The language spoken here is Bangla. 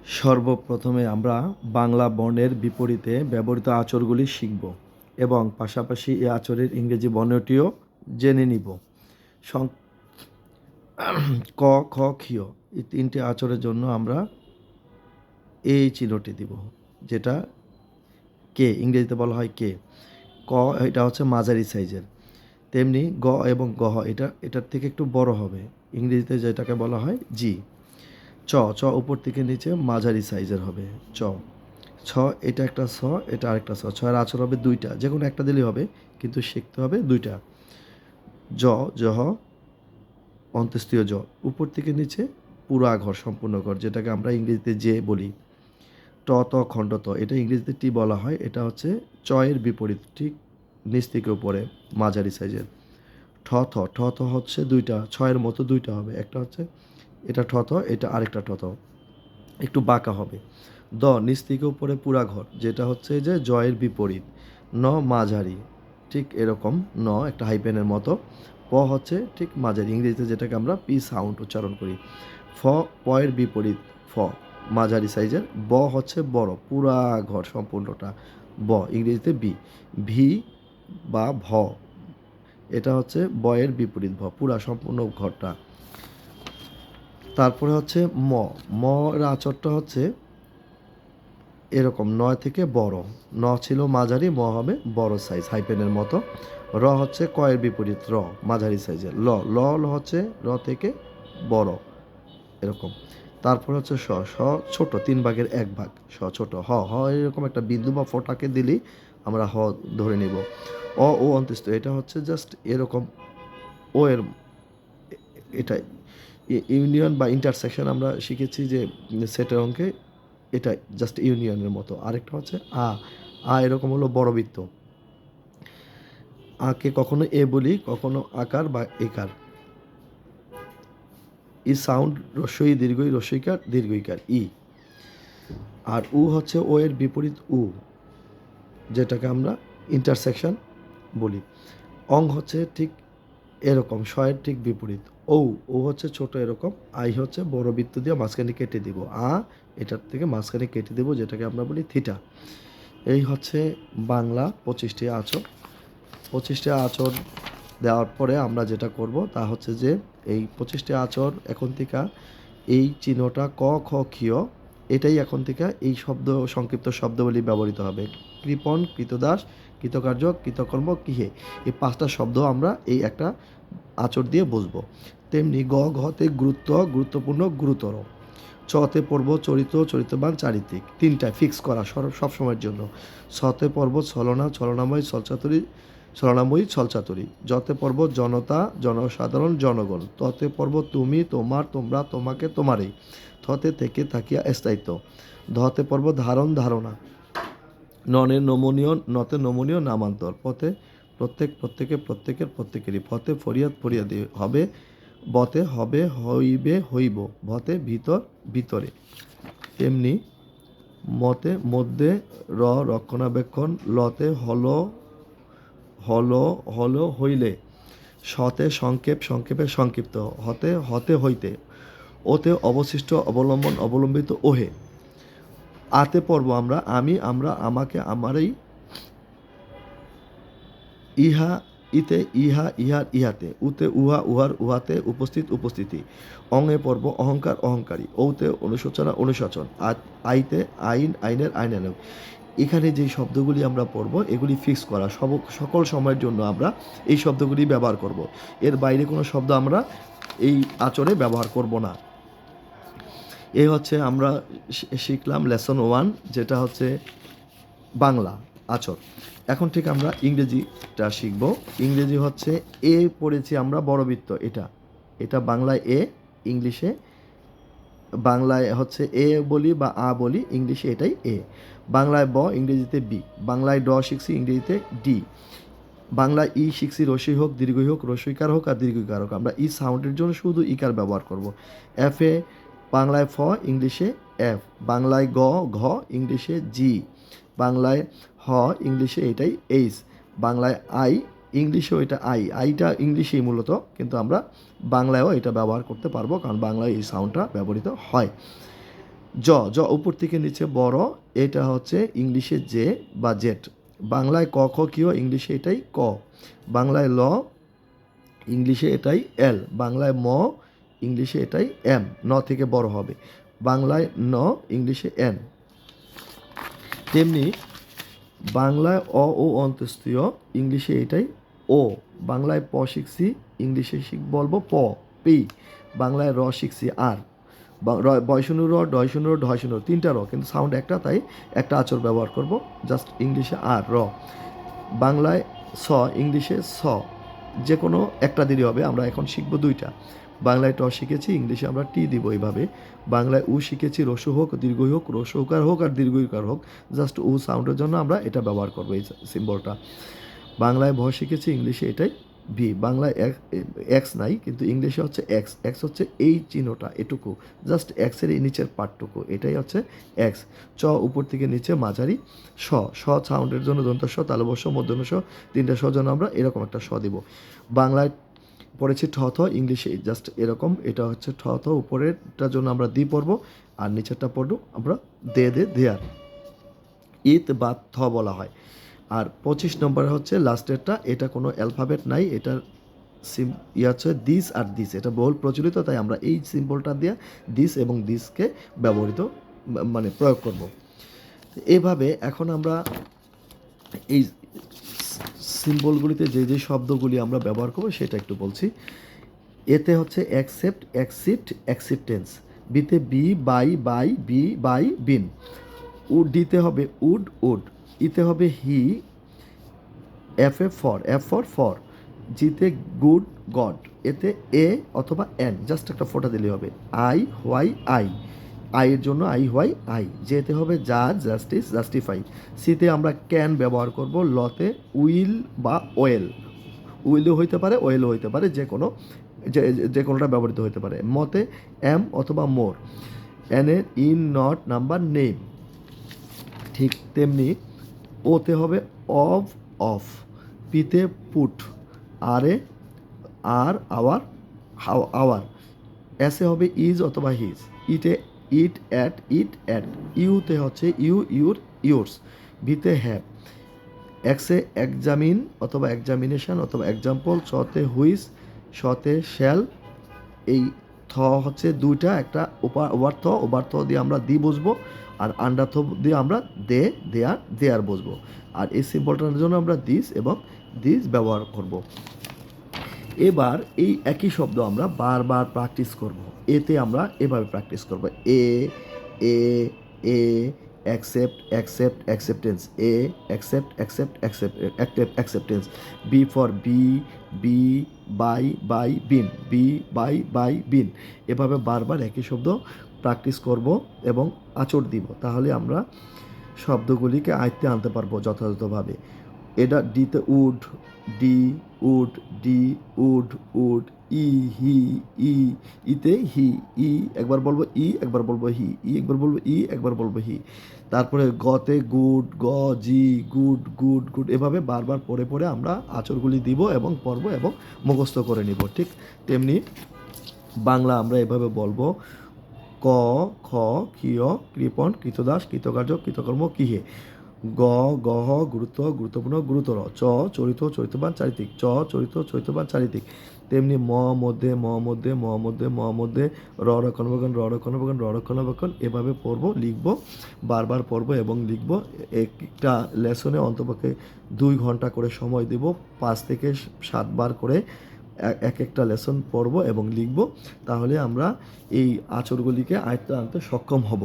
সর্বপ্রথমে আমরা বাংলা বর্ণের বিপরীতে ব্যবহৃত আঁচড়গুলি শিখব এবং পাশাপাশি এই আঁচড়ের ইংরেজি বর্ণটিও জেনে নিব। ক, খ, ক্ষিয় এই তিনটি আঁচড়ের জন্য আমরা এই চিহ্নটি দিব, যেটা কে, ইংরেজিতে বলা হয় কে। ক এটা হচ্ছে মাঝারি সাইজের, তেমনি গ এবং গহ এটার থেকে একটু বড় হবে, ইংরেজিতে যেটাকে বলা হয় জি। চ চ উপর থেকে নিচে মাঝারি সাইজের হবে চ। ছ এটা একটা ছ, এটা আরেকটা ছ, ছয়ের আঁচড় হবে দুইটা, যে কোনো একটা দিলেই হবে, কিন্তু শিখতে হবে দুইটা। জ জহ অন্ত্যেষ্টিয় জ, উপর থেকে নিচে পুরা ঘর, সম্পূর্ণ ঘর, যেটাকে আমরা ইংরেজিতে যে বলি। ট ত খণ্ড ত, এটা ইংরেজিতে টি বলা হয়, এটা হচ্ছে চ এর বিপরীত, ঠিক নিচ থেকে উপরে মাঝারি সাইজের। ঠ থ, ঠ থ হচ্ছে দুইটা, ছয়ের মতো দুইটা হবে, একটা হচ্ছে এটা ঠ থ, এটা আরেকটা ঠ থ, একটু বাঁকা হবে। দ নিচ থেকে উপরে পুরা ঘর, যেটা হচ্ছে যে জয়ের বিপরীত। ন মাঝারি, ঠিক এরকম ন একটা হাইপেনের মতো। প হচ্ছে ঠিক মাঝারি, ইংরেজিতে যেটাকে আমরা পি সাউন্ড উচ্চারণ করি। ফ পয়ের বিপরীত ফ, মাঝারি সাইজের। ব হচ্ছে বড়, পুরা ঘর সম্পূর্ণটা ব, ইংরেজিতে বি। ভি বা ভ, এটা হচ্ছে বয়ের বিপরীত ভ, পুরা সম্পূর্ণ ঘরটা। তারপরে হচ্ছে ম, ম এর আঁচড়টা হচ্ছে এরকম, নয় থেকে বড়। ন ছিল মাঝারি, ম হবে বড় সাইজ হাইপেনের মতো। র হচ্ছে কয়ের বিপরীত র, মাঝারি সাইজের। ল ল হচ্ছে র থেকে বড়, এরকম। তারপর হচ্ছে স, স ছোট, 3/1 স ছোট। হ হ এরকম একটা বিন্দু বা ফোঁটাকে দিলেই আমরা হ ধরে নিব। অ ও অন্ত্যেষ্ঠ, এটা হচ্ছে জাস্ট এরকম ও এর, এটা ইউনিয়ন বা ইন্টারসেকশন আমরা শিখেছি যে সেটের অঙ্কে, এটা জাস্ট ইউনিয়নের মতো। আরেকটা হচ্ছে আ, এরকম হলো বড়বৃত্ত। আকে কখনো এ বলি, কখনো আকার বা একার। ই সাউন্ড রস্বই দীর্ঘই, রস্বইকার দীর্ঘইকার ই। আর উ হচ্ছে ও এর বিপরীত উ, যেটাকে আমরা ইন্টারসেকশন বলি। অং হচ্ছে ঠিক এরকম, শয়ের ঠিক বিপরীত। ও হচ্ছে ছোট এরকম, আই হচ্ছে বড় বৃত্ত দিয়ে মাঝখানে কেটে দিব, এটার থেকে মাঝখানে কেটে দেব, যেটাকে আমরা বলি থিটা। এই হচ্ছে বাংলা 25টি আঁচড়। 25টি আঁচড় দেওয়ার পরে আমরা যেটা করব তা হচ্ছে যে এই 25টি আঁচড় এখন থেকে এই চিহ্নটা ক খ ক্ষিয়, এটাই এখন থেকে এই শব্দ সংক্ষিপ্ত শব্দগুলি ব্যবহৃত হবে। কৃপণ, কৃতদাস, কৃতকার্য, কৃতকর্ম, কিহে, এই 5টা শব্দ আমরা এই একটা আঁচড় দিয়ে বুঝবো। তেমনি গ ঘতে গুরুত্ব, গুরুত্বপূর্ণ, গুরুতর। চতে পর্ব চরিত্র, চরিত্রবান, চারিত্রিক, 3টায় ফিক্স করা সব সময়ের জন্য। ছতে পর্ব ছলনা, ছলনাময়, ছলচাতুরী, ছলনাময়ী, ছলচাতুরী। যতে পর্ব জনতা, জনসাধারণ, জনগণ। ততে পর্ব তুমি, তোমার, তোমরা, তোমাকে, তোমারই। থতে থেকে থাকিয়া স্থায়িত্ব। ধতে পর্ব ধারণ, ধারণা। ননে নমনীয়, নতে নমনীয়, নামান্তর। পথে প্রত্যেক, প্রত্যেকে, প্রত্যেকের, প্রত্যেকেরই। ফতে ফরিয়াদ, ফরিয়াদি। হবে বতে হবে, হইবে, হইব। ভতে ভিতর, ভিতরে। তেমনি মতে মধ্যে, র রক্ষণাবেক্ষণ। লতে হলো, হলো, হলো, হইলে। শতে সংক্ষেপ, সংক্ষেপে, সংক্ষিপ্ত। হতে হতে, হইতে। ওতে অবশিষ্ট, অবলম্বন, অবলম্বিত, ওহে। আতে পর্ব আমরা আমি, আমরা, আমাকে, আমারই। ইহা, ইতে, ইহা, ইহার, ইহাতে। উতে উহা, উহার, উহাতে। উপস্থিত, উপস্থিতি। অঙে পর্ব অহংকার, অহংকারী। ঔতে অনুশোচনা, অনুশোচন। আইতে আইন, আইনের, আইনানুগ। এখানে যে শব্দগুলি আমরা পড়ব এগুলি ফিক্স করা, সকল সময়ের জন্য আমরা এই শব্দগুলি ব্যবহার করব। এর বাইরে কোনো শব্দ আমরা এই আচরে ব্যবহার করব না। এই হচ্ছে আমরা শিখলাম লেসন 1, যেটা হচ্ছে বাংলা আচর। এখন ঠিক আমরা ইংরেজিটা শিখব। ইংরেজি হচ্ছে এ পড়েছি আমরা বড়বৃত্ত, এটা বাংলায় এ, ইংলিশে বাংলায় হচ্ছে এ বলি বা আ বলি, ইংলিশে এটাই এ। বাংলায় ব, ইংরেজিতে বি। বাংলায় ড শিখছি, ইংরেজিতে ডি। বাংলায় ই শিখছি, রসই হোক, দীর্ঘই হোক, রসইকার হোক আর দীর্ঘইকার হোক। আমরা ই সাউন্ডের জন্য শুধু ইকার ব্যবহার করব। এফ এ বাংলায় ফ, ইংলিশে এফ। বাংলায় গ, ঘ, ইংলিশে জি। বাংলায় হ, ইংলিশে এটাই এইচ। বাংলায় আই, ইংলিশেও এটা আইটা ইংলিশেই মূলত, কিন্তু আমরা বাংলায়ও এটা ব্যবহার করতে পারবো, কারণ বাংলায় এই সাউন্ডটা ব্যবহৃত হয়। জ জ উপর থেকে নিচে বড়, এটা হচ্ছে ইংলিশে জে বা জেট। বাংলায় ক খ কিও, ইংলিশে এটাই ক। বাংলায় ল, ইংলিশে এটাই এল। বাংলায় ম, ইংলিশে এটাই এম, ন থেকে বড় হবে। বাংলায় ন, ইংলিশে এন। তেমনি বাংলায় অ ও অন্তস্থীয়, ইংলিশে এটাই ও। বাংলায় প শিখছি, ইংলিশে বলবো প, পি। বাংলায় র শিখছি আর, বয়শূন্য র, ডয়শূন্য র, ঢয়শূন্য র, তিনটা র, কিন্তু সাউন্ড একটা, তাই একটা আচর ব্যবহার করব, জাস্ট ইংলিশে আর র। বাংলায় স, ইংলিশে স, যে কোনো একটা দিলে হবে। আমরা এখন শিখব দুইটা। বাংলায় ট শিখেছি, ইংলিশে আমরা টি দিব এইভাবে। বাংলায় উ শিখেছি, রসু হোক দীর্ঘই হোক, রসু উকার হোক আর দীর্ঘইকার হোক, জাস্ট উ সাউন্ডের জন্য আমরা এটা ব্যবহার করবো, এই সিম্বলটা। বাংলায় ভ শিখেছি, ইংলিশে এটাই ভি। বাংলায় এক্স নাই, কিন্তু ইংলিশে হচ্ছে এক্স। এক্স হচ্ছে এই চিহ্নটা, এটুকু, জাস্ট এক্সের এই নিচের পার্টটুকু, এটাই হচ্ছে এক্স। চ উপর থেকে নিচে মাঝারি। স, স সাউন্ডের জন্য দন্ত স, তালব্য স, মূর্ধন্য স, তিনটা স জন্য আমরা এরকম একটা স দিব। বাংলায় পড়েছি ঠ থ, ইংলিশে জাস্ট এরকম, এটা হচ্ছে ঠ থ, উপরেরটার জন্য আমরা দি পড়বো, আর নিচেরটা পড়বো আমরা দে দে দেয়ার। ইত বা থ বলা হয়। আর 25 নম্বরে হচ্ছে লাস্টেরটা, এটা কোনো অ্যালফাবেট নাই, এটার হচ্ছে দিস আর দিস, এটা বহুল প্রচলিত, তাই আমরা এই সিম্বলটা দিয়ে দিস এবং দিসকে ব্যবহৃত মানে প্রয়োগ করব। এভাবে এখন আমরা এই সিম্বলগুলিতে যে যে শব্দগুলি আমরা ব্যবহার করবো সেটা একটু বলছি। এতে হচ্ছে অ্যাকসেপ্ট, অ্যাকসিপ্ট, অ্যাকসেপ্টেন্স। বিতে be, by, by, be, by, been. Would, ডিতে হবে উড, উড। ইতে হবে হি, এফ এ ফর, এফ ফর ফর। জিতে গুড, গড। এতে এ অথবা এন, জাস্ট একটা ফোঁটা দিলে হবে। আই, হোয়াই, আই, আইয়ের জন্য আই, হোয়াই, আই। যেতে হবে জাজ, জাস্টিস, জাস্টিফাই। সিতে আমরা ক্যান ব্যবহার করব। লতে উইল বা ওয়েল, উইলও হইতে পারে, ওয়েলও হইতে পারে, যে কোনোটা ব্যবহৃত হতে পারে। মতে এম অথবা মোর। এনে ইন, নট, নাম্বার, নেম। ঠিক তেমনি ওতে হবে অফ, অফ। পিতে পুট, আরে আর, আওয়ার, আওয়ার। এসে হবে ইজ অথবা হিজ। ইটে ইট, অ্যাট, ইট, অ্যাট। ইউতে হচ্ছে ইউ, ইউর, ইউরস। ভিতে হ্যাভ। এক্সে এক্সামিন অথবা এক্সামিনেশন অথবা এক্সাম্পল। চতে হুইস, শতে শ্যাল। এই থ হচ্ছে দুইটা, একটা ওভার থ দিয়ে আমরা দি বসবো, আর আন্ডার থ দিয়ে আমরা দে, দেয়ার, দেয়ার বসবো। আর এই সিম্বলটার জন্য আমরা দিস এবং দিস ব্যবহার করব। এবার এই একই শব্দ আমরা বারবার প্র্যাকটিস করব। এতে আমরা এভাবে প্র্যাকটিস করব। A, A, A, accept, accept, acceptance. A, accept, accept, acceptance. B for B, B, by, by, been, B, by, been. এভাবে বারবার একই শব্দ প্র্যাকটিস করব এবং আঁচড় দিব, তাহলে আমরা শব্দগুলিকে আয়ত্তে আনতে পারবো যথাযথভাবে। এটা ডিতে would, D, would, D, would, would. E, he, E. ইতে হি, ই একবার বলবো, ই একবার বলবো, হি, ই একবার বলবো, ই একবার বলবো, হি। তারপরে গতে গুড, গ, জি, গুড, গুড, গুড। এভাবে বারবার পড়ে পড়ে আমরা আঁচড়গুলি দিব এবং পড়বো এবং মুখস্থ করে নিব। ঠিক তেমনি বাংলা আমরা এভাবে বলবো। ক, খ, ক্ষিয়, কৃপণ, কৃতদাস, কৃতকার্য, কৃতকর্ম, কিহে। গ, গহ, গুরুত্ব, গুরুত্বপূর্ণ, গুরুতর। চ, চরিত, চরিতবান, চারিত্রিক। চ, চরিত, চরিতবান, চারিত্রিক। তেমনি ম মধ্যে, ম মধ্যে, ম মধ্যে, ম মধ্যে, র রক্ষণাবেক্ষণ, র রক্ষণাবেক্ষণ, র রক্ষণাবেক্ষণ। এভাবে পড়বো, লিখবো, বারবার পড়বো এবং লিখবো। একটা লেসনে অন্তপক্ষে 2 ঘন্টা করে সময় দেব, 5 থেকে 7 বার করে এক একটা লেসন পড়বো এবং লিখবো। তাহলে আমরা এই আঁচড়গুলিকে আয়ত্তে আনতে সক্ষম হব।